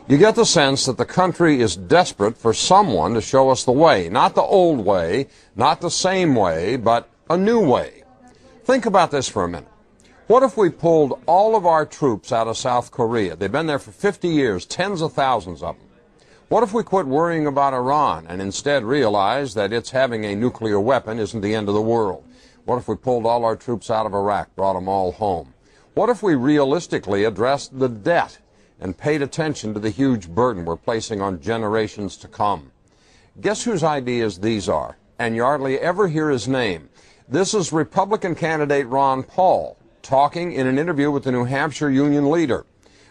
You get the sense that the country is desperate for someone to show us the way. Not the old way, not the same way, but a new way. Think about this for a minute. What if we pulled all of our troops out of South Korea? They've been there for 50 years, tens of thousands of them. What if we quit worrying about Iran and instead realized that its having a nuclear weapon isn't the end of the world? What if we pulled all our troops out of Iraq, brought them all home? What if we realistically addressed the debt and paid attention to the huge burden we're placing on generations to come? Guess whose ideas these are? And you hardly ever hear his name. This is Republican candidate Ron Paul talking in an interview with the New Hampshire Union Leader.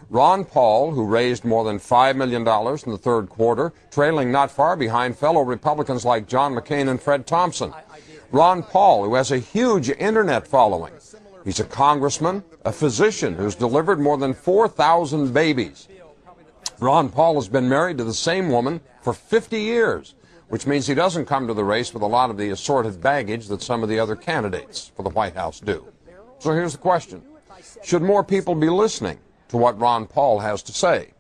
Ron Paul, who raised more than $5 million in the third quarter, trailing not far behind fellow Republicans like John McCain and Fred Thompson. Ron Paul, who has a huge internet following. He's a congressman, a physician who's delivered more than 4,000 babies. Ron Paul has been married to the same woman for 50 years, which means he doesn't come to the race with a lot of the assorted baggage that some of the other candidates for the White House do. So here's the question. Should more people be listening to what Ron Paul has to say?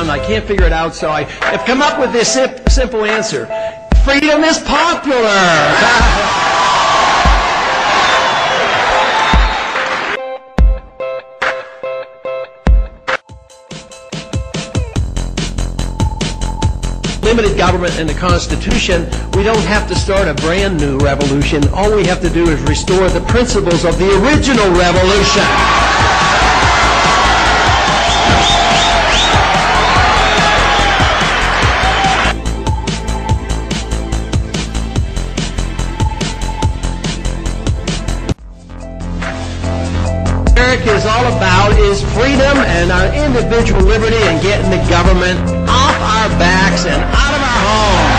I can't figure it out, so I have come up with this simple answer. Freedom is popular! Limited government and the Constitution, we don't have to start a brand new revolution. All we have to do is restore the principles of the original revolution. America is all about is freedom and our individual liberty and getting the government off our backs and out of our homes.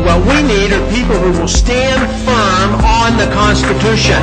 What we need are people who will stand firm on the Constitution.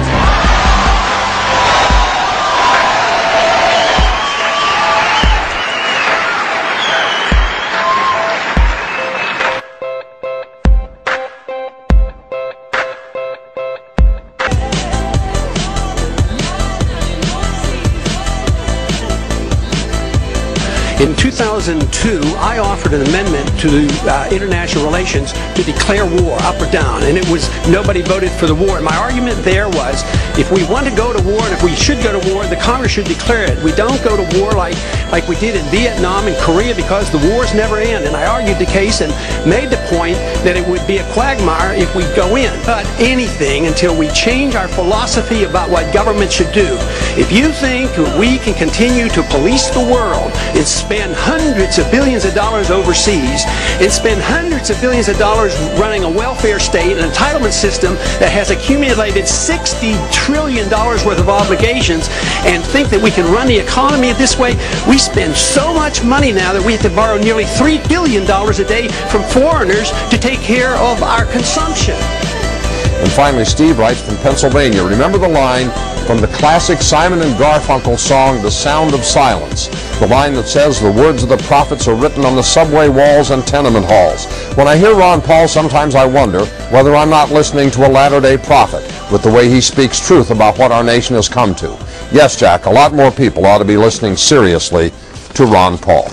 In 2002, I offered an amendment to international relations to declare war, up or down, and it was nobody voted for the war. And my argument there was, if we want to go to war, and if we should go to war, the Congress should declare it. We don't go to war like we did in Vietnam and Korea, because the wars never end. And I argued the case and made the point that it would be a quagmire if we go in. But anything until we change our philosophy about what government should do. If you think we can continue to police the world and spend hundreds of billions of dollars overseas and spend hundreds of billions of dollars running a welfare state, an entitlement system that has accumulated $60 trillion worth of obligations, and think that we can run the economy this way, we spend so much money now that we have to borrow nearly $3 billion a day from foreigners to take care of our consumption. And finally, Steve writes from Pennsylvania. Remember the line from the classic Simon and Garfunkel song, The Sound of Silence. The line that says the words of the prophets are written on the subway walls and tenement halls. When I hear Ron Paul, sometimes I wonder whether I'm not listening to a latter-day prophet with the way he speaks truth about what our nation has come to. Yes, Jack, a lot more people ought to be listening seriously to Ron Paul.